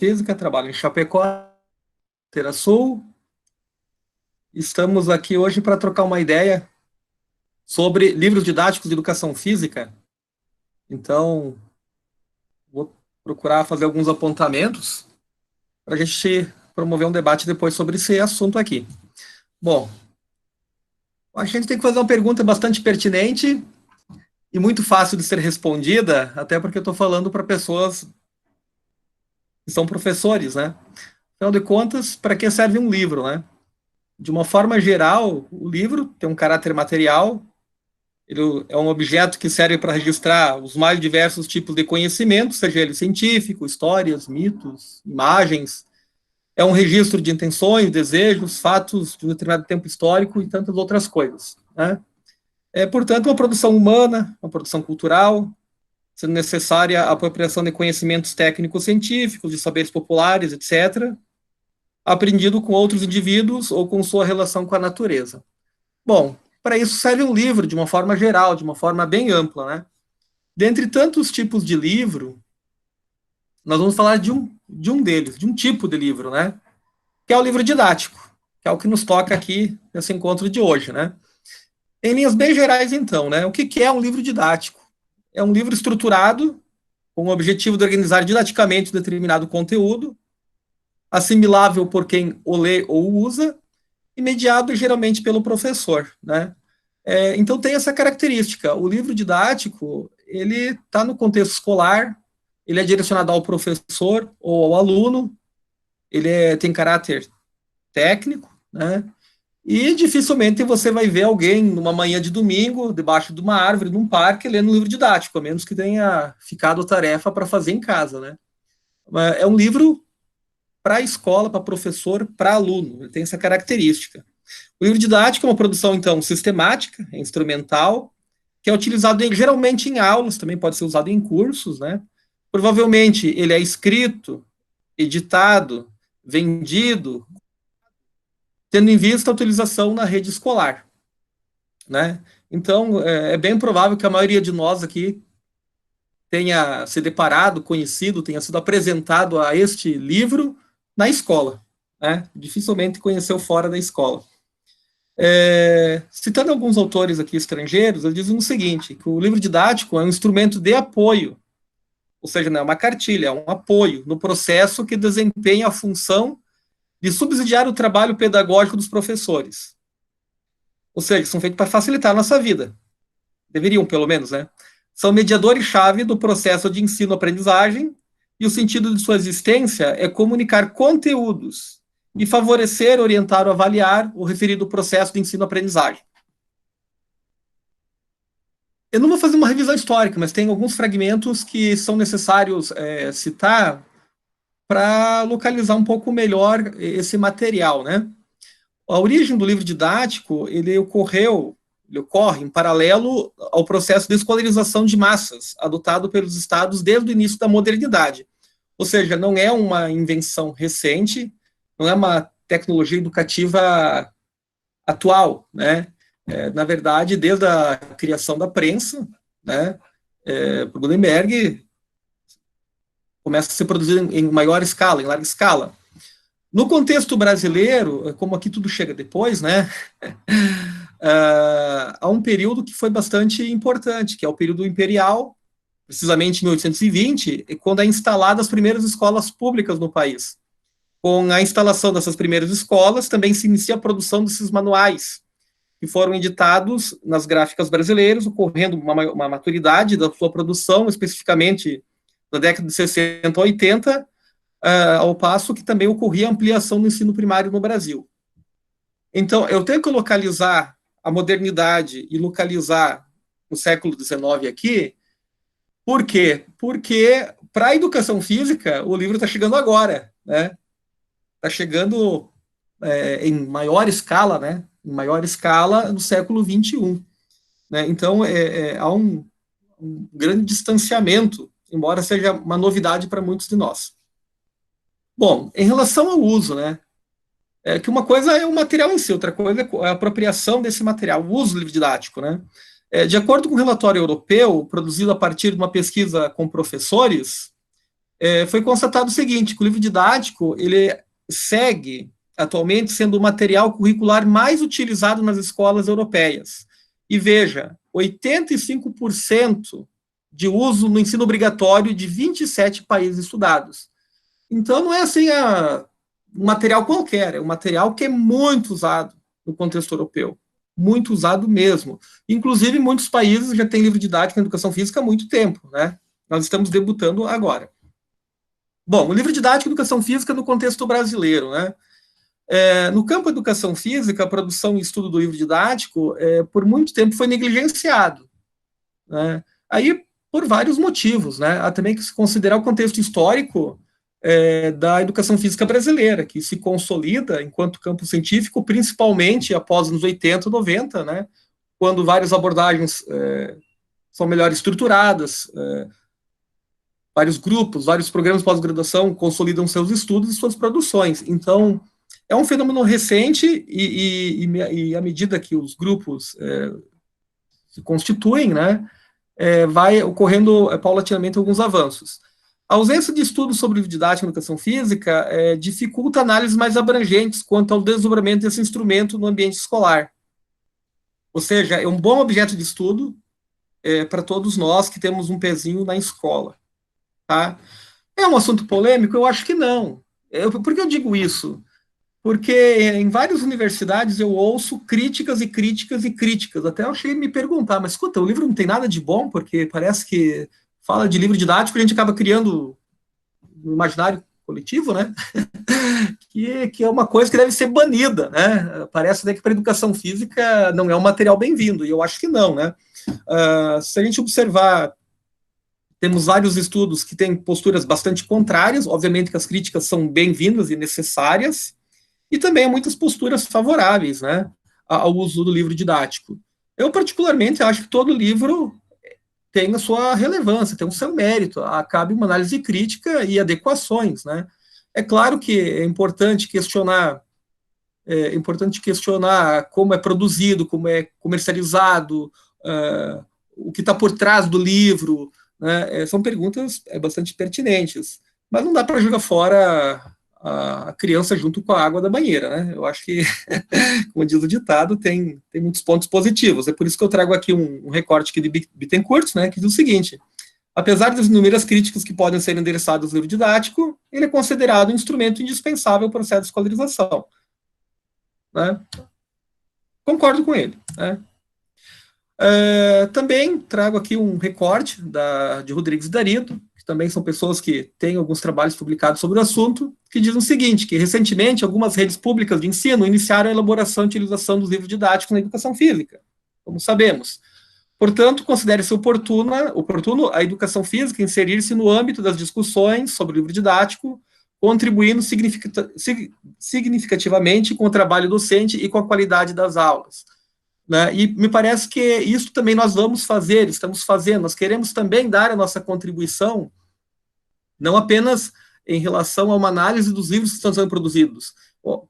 Física, trabalho em Chapecó, Fronteira Sul. Estamos aqui hoje para trocar uma ideia sobre livros didáticos de educação física. Então, vou procurar fazer alguns apontamentos para a gente promover um debate depois sobre esse assunto aqui. Bom, a gente tem que fazer uma pergunta bastante pertinente e muito fácil de ser respondida, até porque eu estou falando para pessoas que são professores, né? Afinal de contas, para que serve um livro, né? De uma forma geral, o livro tem um caráter material. Ele é um objeto que serve para registrar os mais diversos tipos de conhecimento, seja ele científico, histórias, mitos, imagens. É um registro de intenções, desejos, fatos de um determinado tempo histórico e tantas outras coisas, né? É, portanto, uma produção humana, uma produção cultural, sendo necessária a apropriação de conhecimentos técnicos científicos, de saberes populares, etc., aprendido com outros indivíduos ou com sua relação com a natureza. Bom, para isso serve um livro de uma forma geral, de uma forma bem ampla, né? Dentre tantos tipos de livro, nós vamos falar de um deles, de um tipo de livro, né? Que é o livro didático, que é o que nos toca aqui nesse encontro de hoje, né? Em linhas bem gerais, então, né? O que é um livro didático? É um livro estruturado com o objetivo de organizar didaticamente um determinado conteúdo, assimilável por quem o lê ou usa, e mediado geralmente pelo professor, né? Então tem essa característica. O livro didático, ele está no contexto escolar, ele é direcionado ao professor ou ao aluno, tem caráter técnico, né? E dificilmente você vai ver alguém numa manhã de domingo, debaixo de uma árvore, num parque, lendo um livro didático, a menos que tenha ficado tarefa para fazer em casa, né? É um livro para a escola, para professor, para aluno, ele tem essa característica. O livro didático é uma produção, então, sistemática, instrumental, que é utilizado geralmente em aulas, também pode ser usado em cursos, né? Provavelmente ele é escrito, editado, vendido, tendo em vista a utilização na rede escolar, né? Então, é bem provável que a maioria de nós aqui tenha se deparado, conhecido, tenha sido apresentado a este livro na escola, né? Dificilmente conheceu fora da escola. Citando alguns autores aqui estrangeiros, eles dizem o seguinte, que o livro didático é um instrumento de apoio, ou seja, não é uma cartilha, é um apoio no processo que desempenha a função de subsidiar o trabalho pedagógico dos professores. Ou seja, são feitos para facilitar a nossa vida. Deveriam, pelo menos, né? São mediadores-chave do processo de ensino-aprendizagem e o sentido de sua existência é comunicar conteúdos e favorecer, orientar ou avaliar o referido processo de ensino-aprendizagem. Eu não vou fazer uma revisão histórica, mas tem alguns fragmentos que são necessários citar para localizar um pouco melhor esse material, né? A origem do livro didático, ele ocorre em paralelo ao processo de escolarização de massas, adotado pelos estados desde o início da modernidade. Ou seja, não é uma invenção recente, não é uma tecnologia educativa atual, né? Na verdade, desde a criação da prensa, né, Gutenberg começa a ser produzido em maior escala, em larga escala. No contexto brasileiro, como aqui tudo chega depois, né, há um período que foi bastante importante, que é o período imperial, precisamente em 1820, quando é instalada as primeiras escolas públicas no país. Com a instalação dessas primeiras escolas, também se inicia a produção desses manuais, que foram editados nas gráficas brasileiras, ocorrendo uma maturidade da sua produção, especificamente na década de 60 a 80, ao passo que também ocorria a ampliação do ensino primário no Brasil. Então, eu tenho que localizar a modernidade e localizar o século XIX aqui. Por quê? Porque, para a educação física, o livro está chegando agora, né? Está chegando em maior escala, né? Em maior escala no século XXI. Né? Então, há um grande distanciamento, embora seja uma novidade para muitos de nós. Bom, em relação ao uso, né? Que uma coisa é o material em si, outra coisa é a apropriação desse material, o uso do livro didático, né? De acordo com o relatório europeu, produzido a partir de uma pesquisa com professores, foi constatado o seguinte, que o livro didático, ele segue atualmente sendo o material curricular mais utilizado nas escolas europeias. E veja, 85% de uso no ensino obrigatório de 27 países estudados. Então, não é assim um material qualquer, é um material que é muito usado no contexto europeu, muito usado mesmo. Inclusive, muitos países já têm livro didático em educação física há muito tempo, né? Nós estamos debutando agora. Bom, o livro didático de educação física no contexto brasileiro, né? No campo da educação física, a produção e estudo do livro didático, por muito tempo, foi negligenciado, né? Aí, por vários motivos, né? Há também que se considerar o contexto histórico da educação física brasileira, que se consolida enquanto campo científico, principalmente após os anos 80, 90, né? Quando várias abordagens são melhor estruturadas, vários grupos, vários programas de pós-graduação consolidam seus estudos e suas produções. Então, é um fenômeno recente e à medida que os grupos se constituem, né, vai ocorrendo paulatinamente alguns avanços. A ausência de estudos sobre didática e educação física dificulta análises mais abrangentes quanto ao desdobramento desse instrumento no ambiente escolar. Ou seja, é um bom objeto de estudo para todos nós que temos um pezinho na escola. Tá? É um assunto polêmico? Eu acho que não. Por que eu digo isso? Porque em várias universidades eu ouço críticas e críticas e críticas. Até eu cheguei a me perguntar, mas escuta, o livro não tem nada de bom, porque parece que fala de livro didático e a gente acaba criando um imaginário coletivo, né? que é uma coisa que deve ser banida, né? Parece até que para a educação física não é um material bem-vindo, e eu acho que não, né? Se a gente observar, temos vários estudos que têm posturas bastante contrárias, obviamente que as críticas são bem-vindas e necessárias, e também há muitas posturas favoráveis, né, ao uso do livro didático. Eu, particularmente, acho que todo livro tem a sua relevância, tem o seu mérito, cabe uma análise crítica e adequações, né. É claro que é importante questionar como é produzido, como é comercializado, o que está por trás do livro, né? São perguntas bastante pertinentes, mas não dá para jogar fora a criança junto com a água da banheira, né? Eu acho que, como diz o ditado, tem muitos pontos positivos. É por isso que eu trago aqui um recorte aqui de Bittencourt, né, que diz o seguinte: apesar das inúmeras críticas que podem ser endereçadas ao livro didático, ele é considerado um instrumento indispensável para o processo de escolarização. Né? Concordo com ele. Né? Também trago aqui um recorte de Rodrigues e Darido, que também são pessoas que têm alguns trabalhos publicados sobre o assunto, que dizem o seguinte, que recentemente algumas redes públicas de ensino iniciaram a elaboração e utilização dos livros didáticos na educação física, como sabemos. Portanto, considere-se oportuno a educação física inserir-se no âmbito das discussões sobre o livro didático, contribuindo significativamente com o trabalho docente e com a qualidade das aulas. Né? E me parece que isso também nós vamos fazer, estamos fazendo, nós queremos também dar a nossa contribuição, não apenas em relação a uma análise dos livros que estão sendo produzidos.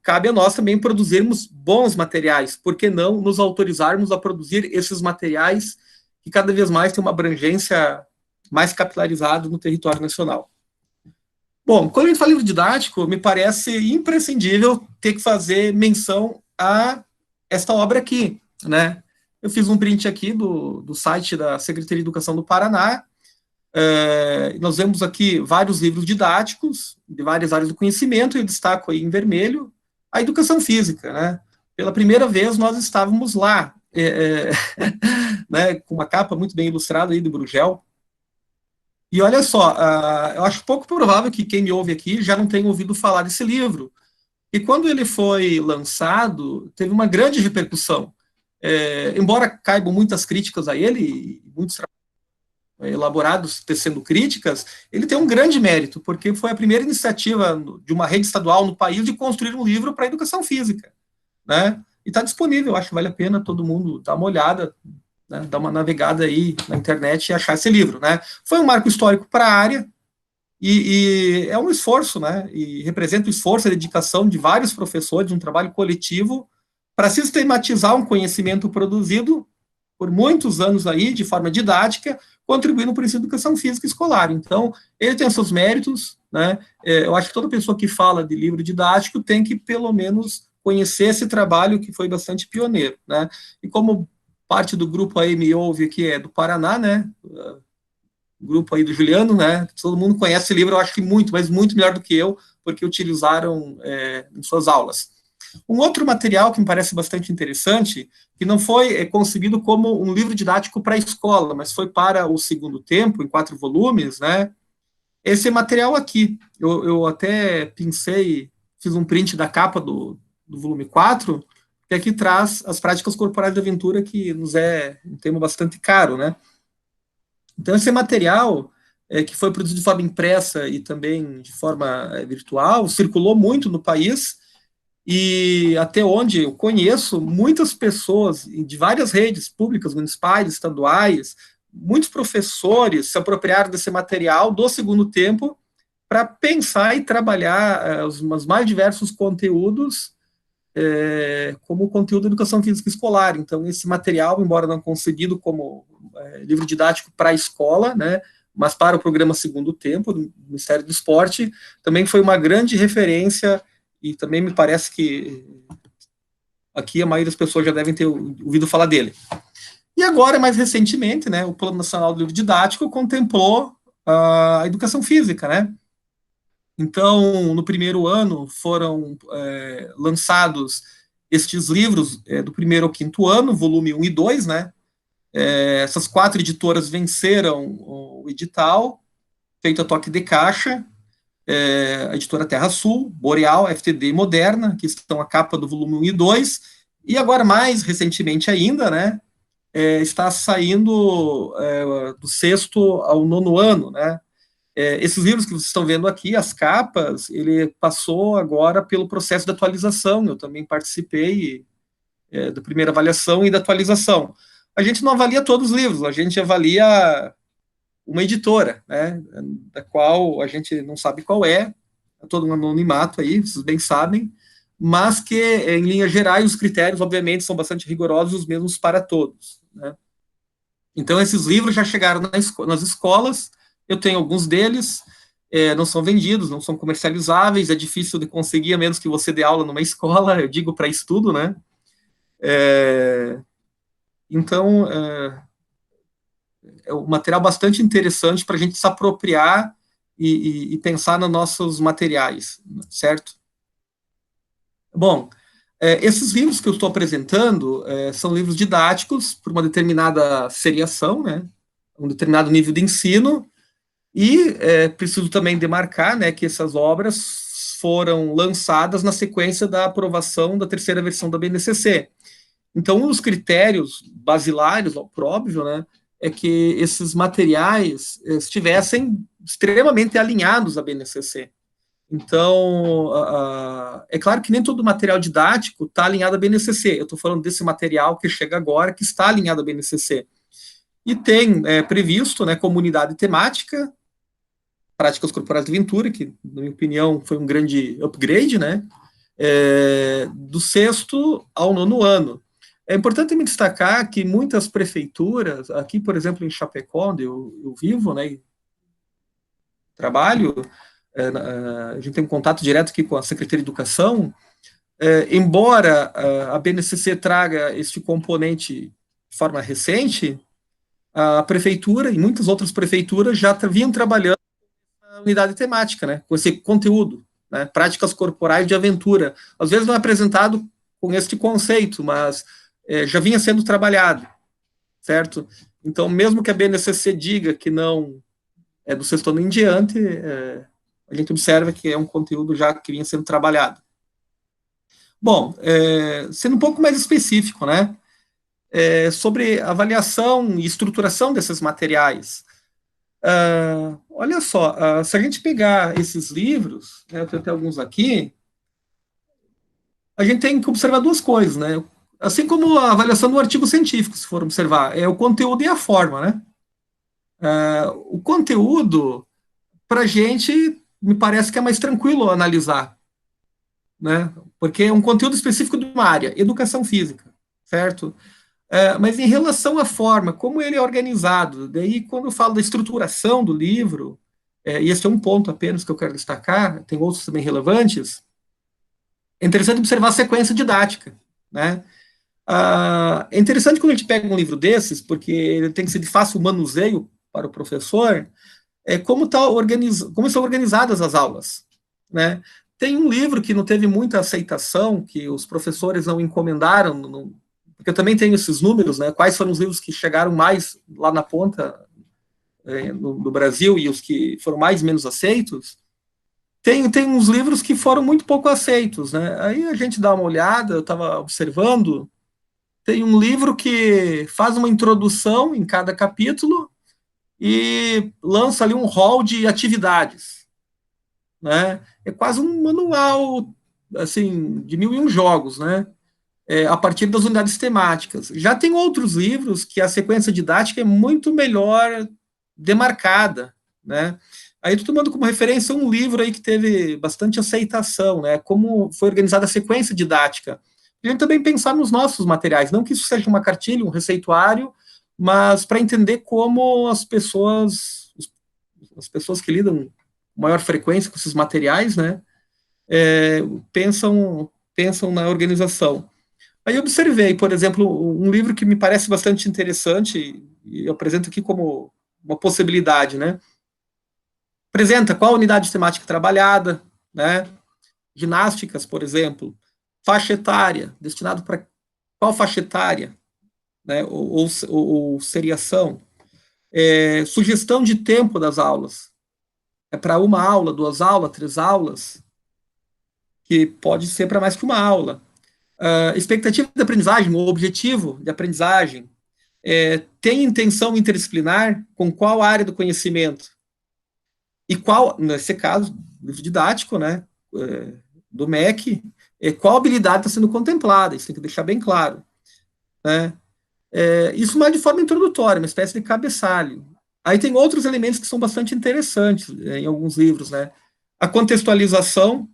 Cabe a nós também produzirmos bons materiais, por que não nos autorizarmos a produzir esses materiais que cada vez mais têm uma abrangência mais capilarizada no território nacional. Bom, quando a gente fala livro didático, me parece imprescindível ter que fazer menção a esta obra aqui, né? Eu fiz um print aqui do site da Secretaria de Educação do Paraná. Nós vemos aqui vários livros didáticos de várias áreas do conhecimento, e eu destaco aí em vermelho a educação física, né? Pela primeira vez nós estávamos lá, né, com uma capa muito bem ilustrada aí do Brugel. E olha só, eu acho pouco provável que quem me ouve aqui já não tenha ouvido falar desse livro. E quando ele foi lançado, teve uma grande repercussão. Embora caibam muitas críticas a ele, muitos elaborados tecendo críticas, ele tem um grande mérito, porque foi a primeira iniciativa de uma rede estadual no país de construir um livro para a educação física. Né? E está disponível, acho que vale a pena todo mundo dar uma olhada, né, dar uma navegada aí na internet e achar esse livro. Né? Foi um marco histórico para a área, e é um esforço, né? E representa o esforço e a dedicação de vários professores, um trabalho coletivo, para sistematizar um conhecimento produzido por muitos anos aí, de forma didática, contribuindo para o ensino de educação física escolar. Então, ele tem seus méritos, né? Eu acho que toda pessoa que fala de livro didático tem que, pelo menos, conhecer esse trabalho que foi bastante pioneiro, né? E como parte do grupo aí me ouve, que é do Paraná, né? O grupo aí do Juliano, né? Todo mundo conhece esse livro, eu acho que muito, mas muito melhor do que eu, porque utilizaram em suas aulas. Um outro material que me parece bastante interessante, que não foi concebido como um livro didático para a escola, mas foi para o segundo tempo, em 4 volumes, né? Esse material aqui, eu até pincei, fiz um print da capa do volume 4, que aqui traz as práticas corporais de aventura, que nos é um tema bastante caro, né? Então, esse material, que foi produzido de forma impressa e também de forma virtual, circulou muito no país, e até onde eu conheço, muitas pessoas de várias redes públicas, municipais, estaduais, muitos professores se apropriaram desse material do segundo tempo para pensar e trabalhar os mais diversos conteúdos, como o conteúdo de educação física escolar. Então, esse material, embora não concebido como livro didático para a escola, né, mas para o programa Segundo Tempo, do Ministério do Esporte, também foi uma grande referência, e também me parece que aqui a maioria das pessoas já devem ter ouvido falar dele. E agora, mais recentemente, né, o Plano Nacional do Livro Didático contemplou a educação física, né? Então, no primeiro ano, foram lançados estes livros do primeiro ao quinto ano, volume 1 e 2, né? Essas 4 editoras venceram o edital, feito a toque de caixa, a editora Terra Sul, Boreal, FTD e Moderna, que estão a capa do volume 1 e 2, e agora, mais recentemente ainda, né, está saindo do sexto ao nono ano, né? Esses livros que vocês estão vendo aqui, as capas, ele passou agora pelo processo de atualização. Eu também participei da primeira avaliação e da atualização. A gente não avalia todos os livros, a gente avalia uma editora, né, da qual a gente não sabe qual é todo um anonimato aí, vocês bem sabem, mas que, em linhas gerais, os critérios, obviamente, são bastante rigorosos, os mesmos para todos, né? Então, esses livros já chegaram nas escolas, eu tenho alguns deles, não são vendidos, não são comercializáveis, é difícil de conseguir, a menos que você dê aula numa escola, eu digo para estudo, né? Então, é um material bastante interessante para a gente se apropriar e pensar nos nossos materiais, certo? Bom, esses livros que eu estou apresentando são livros didáticos para uma determinada seriação, né? Um determinado nível de ensino, e preciso também demarcar, né, que essas obras foram lançadas na sequência da aprovação da terceira versão da BNCC. Então, um dos critérios basilares, por óbvio, né, é que esses materiais estivessem extremamente alinhados à BNCC. Então, é claro que nem todo material didático está alinhado à BNCC. Eu estou falando desse material que chega agora, que está alinhado à BNCC. E tem previsto, né, comunidade temática, práticas corporais de aventura, que, na minha opinião, foi um grande upgrade, né, do sexto ao nono ano. É importante me destacar que muitas prefeituras, aqui, por exemplo, em Chapecó, onde eu vivo, né, e trabalho, a gente tem um contato direto aqui com a Secretaria de Educação, embora a BNCC traga este componente de forma recente, a prefeitura e muitas outras prefeituras já vinham trabalhando na unidade temática, né, com esse conteúdo, né, práticas corporais de aventura. Às vezes não é apresentado com este conceito, mas já vinha sendo trabalhado, certo? Então, mesmo que a BNCC diga que não é do sexto ano em diante, a gente observa que é um conteúdo já que vinha sendo trabalhado. Bom, sendo um pouco mais específico, né, sobre avaliação e estruturação desses materiais. Olha só, se a gente pegar esses livros, né, eu tenho até alguns aqui, a gente tem que observar duas coisas, né? Assim como a avaliação do artigo científico, se for observar, é o conteúdo e a forma, né? O conteúdo, para a gente, me parece que é mais tranquilo analisar, né? Porque é um conteúdo específico de uma área, educação física, certo? Mas em relação à forma, como ele é organizado, daí quando eu falo da estruturação do livro, e esse é um ponto apenas que eu quero destacar, tem outros também relevantes, é interessante observar a sequência didática, né? É interessante quando a gente pega um livro desses, porque ele tem que ser de fácil manuseio para o professor, como são organizadas as aulas, né? Tem um livro que não teve muita aceitação, que os professores não encomendaram, porque eu também tenho esses números, né? Quais foram os livros que chegaram mais lá na ponta no Brasil e os que foram mais menos aceitos. Tem uns livros que foram muito pouco aceitos, né? Aí a gente dá uma olhada, eu estava observando, tem um livro que faz uma introdução em cada capítulo e lança ali um rol de atividades, né? É quase um manual, assim, de 1001 jogos, né? A partir das unidades temáticas. Já tem outros livros que a sequência didática é muito melhor demarcada, né? Aí estou tomando como referência um livro aí que teve bastante aceitação, né? Como foi organizada a sequência didática. A gente também pensar nos nossos materiais, não que isso seja uma cartilha, um receituário, mas para entender como as pessoas que lidam com maior frequência com esses materiais, né, pensam na organização. Aí eu observei, por exemplo, um livro que me parece bastante interessante, e eu apresento aqui como uma possibilidade, né? Apresenta qual unidade temática trabalhada, né? Ginásticas, por exemplo, faixa etária, destinado para qual faixa etária, né? Ou seriação. Sugestão de tempo das aulas. É para uma aula, duas aulas, três aulas, que pode ser para mais que uma aula. Expectativa de aprendizagem, o objetivo de aprendizagem, tem intenção interdisciplinar com qual área do conhecimento? E qual, nesse caso, livro didático, né, do MEC, qual habilidade está sendo contemplada? Isso tem que deixar bem claro, né? Isso mais de forma introdutória, uma espécie de cabeçalho. Aí tem outros elementos que são bastante interessantes em alguns livros, né? A contextualização,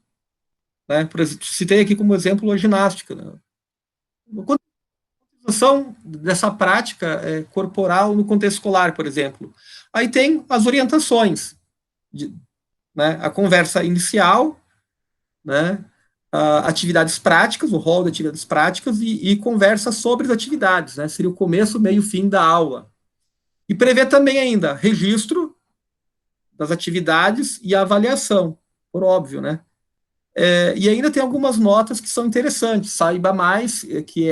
né? Por exemplo, citei aqui como exemplo a ginástica, né? Dessa prática corporal no contexto escolar, por exemplo. Aí tem as orientações, né, a conversa inicial, né, atividades práticas, o rol de atividades práticas e conversa sobre as atividades, né, seria o começo, meio, fim da aula. E prevê também ainda registro das atividades e a avaliação, por óbvio, né. E ainda tem algumas notas que são interessantes, saiba mais, que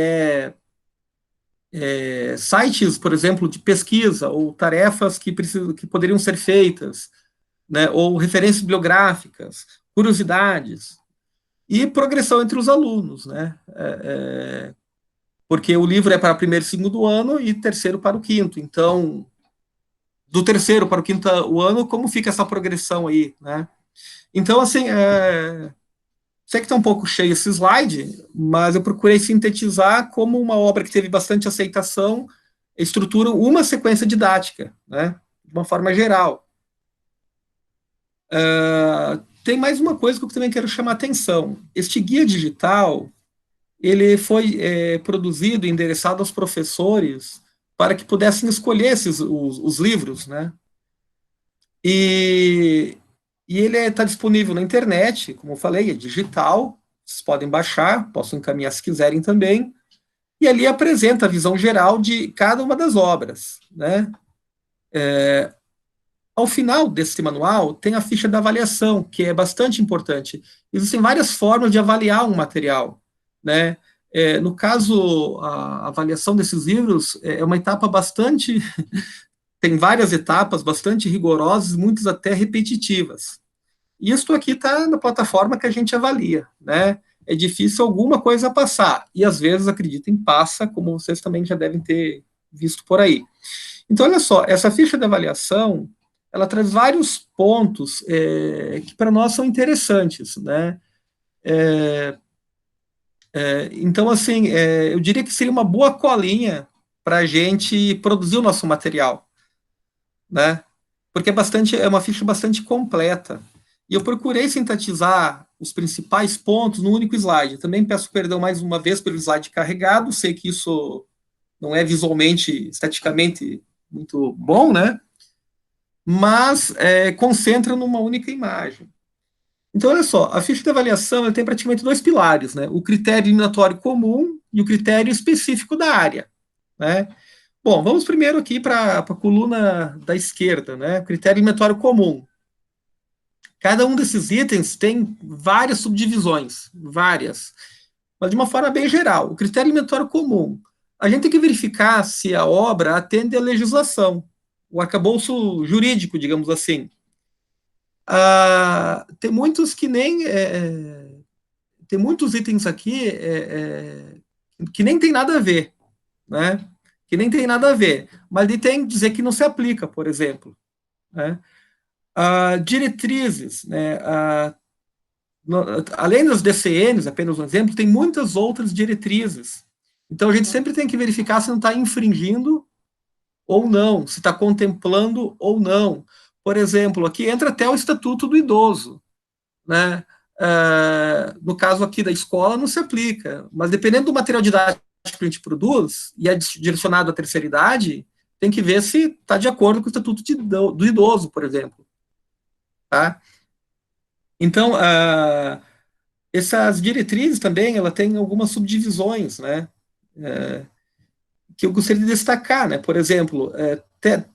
sites, por exemplo, de pesquisa ou tarefas que poderiam ser feitas, né, ou referências bibliográficas, curiosidades e progressão entre os alunos, né, porque o livro é para o primeiro e segundo ano e terceiro para o quinto, então do terceiro para o quinto ano, como fica essa progressão aí, né? Então, assim, sei que está um pouco cheio esse slide, mas eu procurei sintetizar como uma obra que teve bastante aceitação, estrutura uma sequência didática, né, de uma forma geral. Tem mais uma coisa que eu também quero chamar a atenção. Este guia digital, ele foi produzido e endereçado aos professores para que pudessem escolher os livros, né? E, e ele está disponível na internet, como eu falei, é digital, vocês podem baixar, posso encaminhar se quiserem também, e ali apresenta a visão geral de cada uma das obras, né? Ao final desse manual, tem a ficha da avaliação, que é bastante importante. Existem várias formas de avaliar um material, né? No caso, a avaliação desses livros é uma etapa bastante. Tem várias etapas bastante rigorosas, muitas até repetitivas. Isso aqui está na plataforma que a gente avalia, né? É difícil alguma coisa passar, e às vezes, acreditem, passa, como vocês também já devem ter visto por aí. Então, olha só, essa ficha de avaliação, ela traz vários pontos que para nós são interessantes, né? Então, assim, eu diria que seria uma boa colinha para a gente produzir o nosso material, né? Porque é uma ficha bastante completa. E eu procurei sintetizar os principais pontos no único slide. Também peço perdão mais uma vez pelo slide carregado, sei que isso não é visualmente, esteticamente muito bom, né? Mas concentra numa única imagem. Então, olha só, a ficha de avaliação tem praticamente dois pilares, né? O critério eliminatório comum e o critério específico da área, né? Bom, vamos primeiro aqui para a coluna da esquerda, né? Critério eliminatório comum. Cada um desses itens tem várias subdivisões, várias, mas de uma forma bem geral. O critério eliminatório comum, a gente tem que verificar se a obra atende à legislação, o arcabouço jurídico, digamos assim. Tem muitos que nem tem muitos itens aqui que nem tem nada a ver, né? Que nem tem nada a ver, mas ele tem que dizer que não se aplica, por exemplo, né? Diretrizes, né? Além das DCNs, apenas um exemplo, tem muitas outras diretrizes. Então a gente sempre tem que verificar se não está infringindo ou não, se está contemplando ou não. Por exemplo, aqui entra até o Estatuto do Idoso, né? No caso aqui da escola não se aplica, mas dependendo do material didático que a gente produz e é direcionado à terceira idade, tem que ver se está de acordo com o Estatuto do Idoso, por exemplo. Tá? Então, essas diretrizes também, ela tem algumas subdivisões, né? Que eu gostaria de destacar, né? Por exemplo,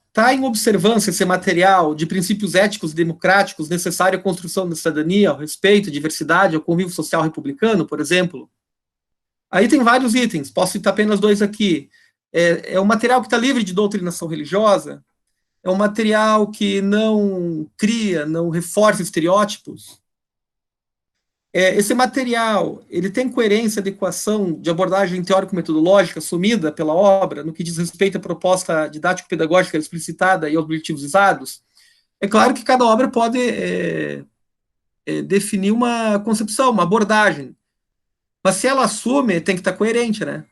está em observância esse material de princípios éticos e democráticos necessário à construção da cidadania, ao respeito, à diversidade, ao convívio social republicano, por exemplo. Aí tem vários itens, posso citar apenas dois aqui. É um material que está livre de doutrinação religiosa, é um material que não cria, não reforça estereótipos. Esse material, ele tem coerência, adequação de abordagem teórico-metodológica assumida pela obra, no que diz respeito à proposta didático-pedagógica explicitada e aos objetivos visados? É claro que cada obra pode definir uma concepção, uma abordagem, mas se ela assume, tem que estar coerente, né?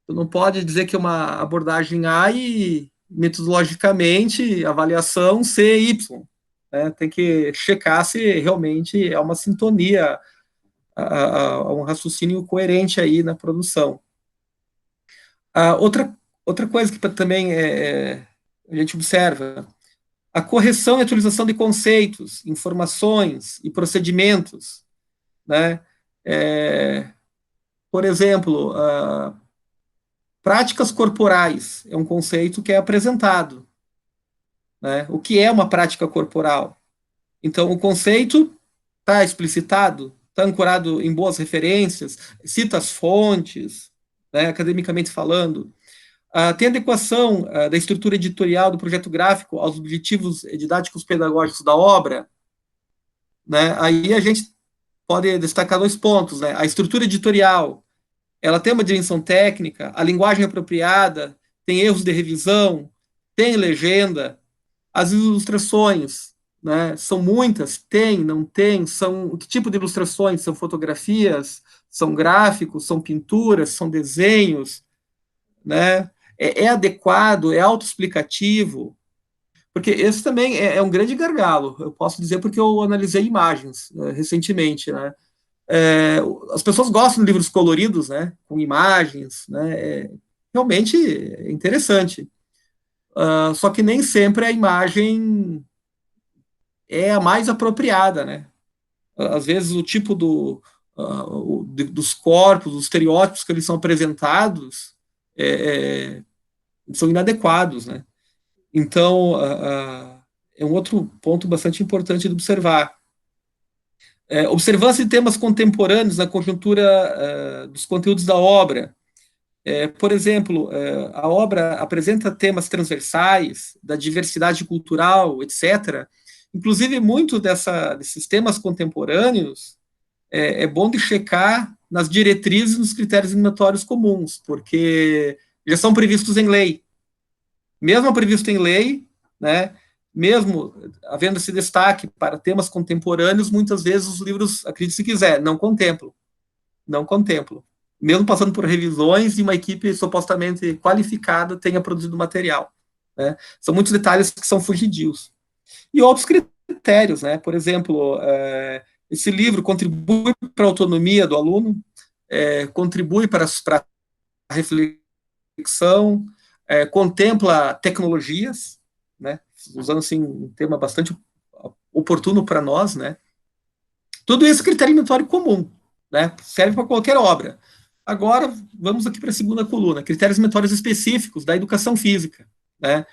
Tu não pode dizer que é uma abordagem A e metodologicamente avaliação C, Y. Né? Tem que checar se realmente é uma sintonia, a um raciocínio coerente aí na produção. Outra coisa que também a gente observa, a correção e atualização de conceitos, informações e procedimentos, né? Por exemplo, práticas corporais é um conceito que é apresentado, né? O que é uma prática corporal? Então, o conceito está explicitado, está ancorado em boas referências, cita as fontes, né, academicamente falando. Tem adequação da estrutura editorial do projeto gráfico aos objetivos didáticos pedagógicos da obra. Né? Aí a gente pode destacar dois pontos. Né? A estrutura editorial, ela tem uma dimensão técnica, a linguagem apropriada, tem erros de revisão, tem legenda, as ilustrações, né, são muitas, tem, não tem, são que tipo de ilustrações? São fotografias, são gráficos, são pinturas, são desenhos, né? É adequado, é autoexplicativo, porque esse também é um grande gargalo, eu posso dizer porque eu analisei imagens recentemente, né? As pessoas gostam de livros coloridos, né, com imagens, né, realmente é interessante. Só que nem sempre a imagem é a mais apropriada, né? Às vezes o tipo dos corpos, dos estereótipos que eles são apresentados são inadequados, né? Então, é um outro ponto bastante importante de observar. Observância de temas contemporâneos na conjuntura dos conteúdos da obra. Por exemplo, a obra apresenta temas transversais, da diversidade cultural, etc. Inclusive, muito desses temas contemporâneos é bom de checar nas diretrizes e nos critérios eliminatórios comuns, porque já são previstos em lei. Mesmo previsto em lei, né, mesmo havendo esse destaque para temas contemporâneos, muitas vezes os livros, acredite se quiser, não contemplam. Não contemplam. Mesmo passando por revisões e uma equipe supostamente qualificada tenha produzido material. Né? São muitos detalhes que são fugidios. E outros critérios, né? Por exemplo, esse livro contribui para a autonomia do aluno, contribui para a reflexão reflexão, contempla tecnologias, né, usando assim um tema bastante oportuno para nós, né. Tudo isso é critério inventório comum, né, serve para qualquer obra. Agora, vamos aqui para a segunda coluna, critérios inventórios específicos da educação física, né.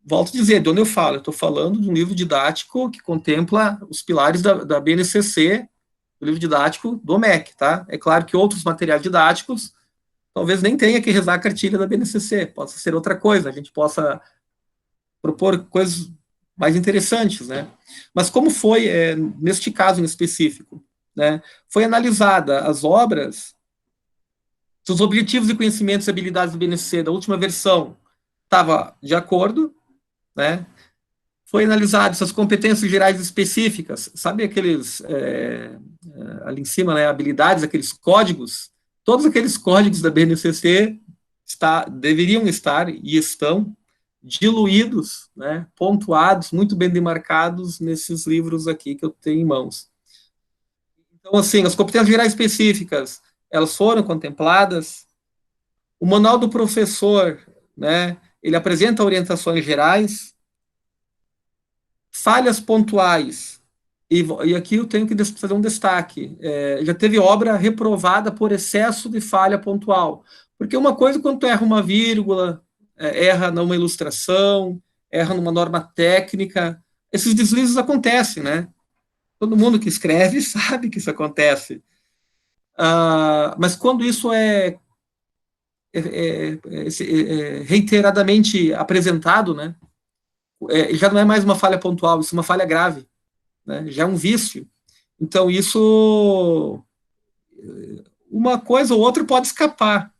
Volto a dizer, de onde eu estou falando de um livro didático que contempla os pilares da BNCC, o livro didático do MEC, tá? É claro que outros materiais didáticos talvez nem tenha que rezar a cartilha da BNCC, possa ser outra coisa, a gente possa propor coisas mais interessantes, né? Mas como foi, neste caso em específico, né? Foi analisada as obras, os objetivos e conhecimentos e habilidades do BNCC da última versão estava de acordo, né? Foi analisado essas competências gerais específicas, sabe aqueles, ali em cima, né, habilidades, aqueles códigos, todos aqueles códigos da BNCC deveriam estar e estão diluídos, né, pontuados, muito bem demarcados nesses livros aqui que eu tenho em mãos. Então, assim, as competências gerais específicas, elas foram contempladas. O manual do professor, né, ele apresenta orientações gerais, falhas pontuais, e aqui eu tenho que fazer um destaque, já teve obra reprovada por excesso de falha pontual, porque uma coisa quando tu erra uma vírgula, erra numa ilustração, erra numa norma técnica, esses deslizes acontecem, né? Todo mundo que escreve sabe que isso acontece. Mas quando isso reiteradamente apresentado, né? Já não é mais uma falha pontual, isso é uma falha grave, né? Já é um vício. Então, isso, uma coisa ou outra pode escapar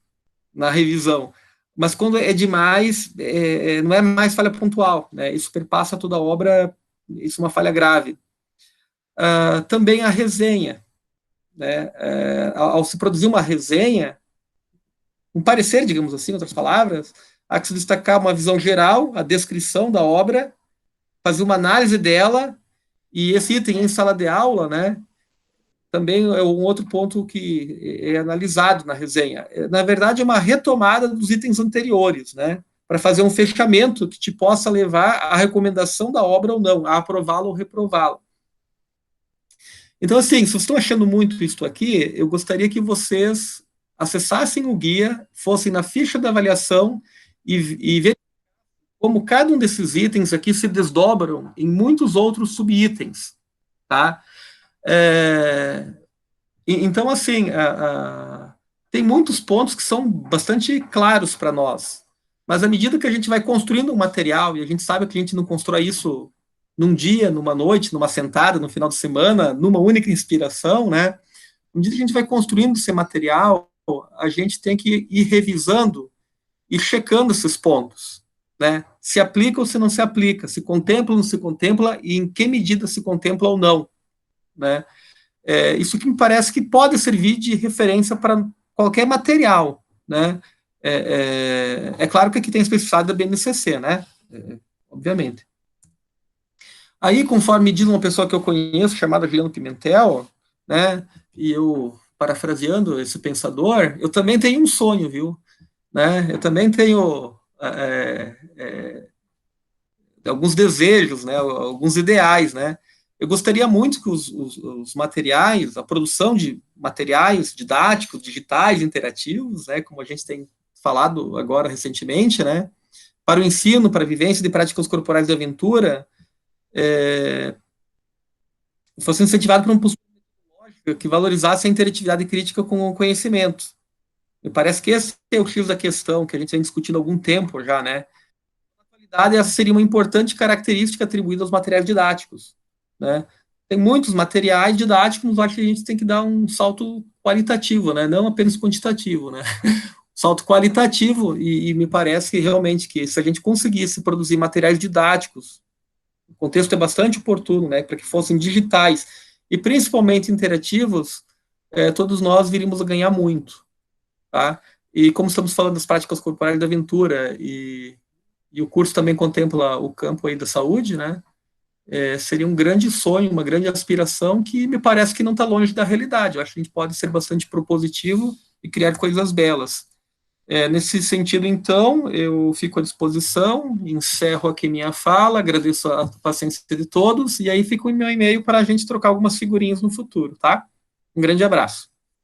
na revisão, mas quando é demais, não é mais falha pontual, né? Isso perpassa toda a obra, isso é uma falha grave. Também a resenha, né? Ao se produzir uma resenha, um parecer, digamos assim, em outras palavras, há que se destacar uma visão geral, a descrição da obra, fazer uma análise dela, e esse item em sala de aula, né, também é um outro ponto que é analisado na resenha. Na verdade, é uma retomada dos itens anteriores, né, para fazer um fechamento que te possa levar à recomendação da obra ou não, a aprová-la ou reprová-la. Então, assim, se vocês estão achando muito isso aqui, eu gostaria que vocês acessassem o guia, fossem na ficha da avaliação e ver como cada um desses itens aqui se desdobram em muitos outros subitens, tá? Então, assim, tem muitos pontos que são bastante claros para nós, mas à medida que a gente vai construindo um material, e a gente sabe que a gente não constrói isso num dia, numa noite, numa sentada, no final de semana, numa única inspiração, né? À medida que a gente vai construindo esse material, a gente tem que ir revisando e checando esses pontos, né? Se aplica ou se não se aplica, se contempla ou não se contempla, e em que medida se contempla ou não, né? Isso que me parece que pode servir de referência para qualquer material, né? Claro que aqui tem a especificidade da BNCC, né? Obviamente. Aí, conforme diz uma pessoa que eu conheço, chamada Juliano Pimentel, né? E eu, parafraseando esse pensador, eu também tenho um sonho, viu? Né? Eu também tenho alguns desejos, né? Alguns ideais, né? Eu gostaria muito que os materiais, a produção de materiais didáticos, digitais, interativos, né, como a gente tem falado agora recentemente, né, para o ensino, para a vivência de práticas corporais de aventura, fosse incentivado por um postura metodológica que valorizasse a interatividade crítica com o conhecimento. Me parece que esse é o X da questão, que a gente vem discutindo há algum tempo já, né. Na atualidade, essa seria uma importante característica atribuída aos materiais didáticos, né. Tem muitos materiais didáticos, mas acho que a gente tem que dar um salto qualitativo, né, não apenas quantitativo, né. Salto qualitativo, e me parece que realmente que se a gente conseguisse produzir materiais didáticos, o contexto é bastante oportuno, né, para que fossem digitais e principalmente interativos, todos nós viríamos a ganhar muito, tá? E como estamos falando das práticas corporais da aventura e o curso também contempla o campo aí da saúde, né? Seria um grande sonho, uma grande aspiração que me parece que não está longe da realidade. Eu acho que a gente pode ser bastante propositivo e criar coisas belas. Nesse sentido, então, eu fico à disposição, encerro aqui minha fala, agradeço a paciência de todos, e aí fica o meu e-mail para a gente trocar algumas figurinhas no futuro, tá? Um grande abraço.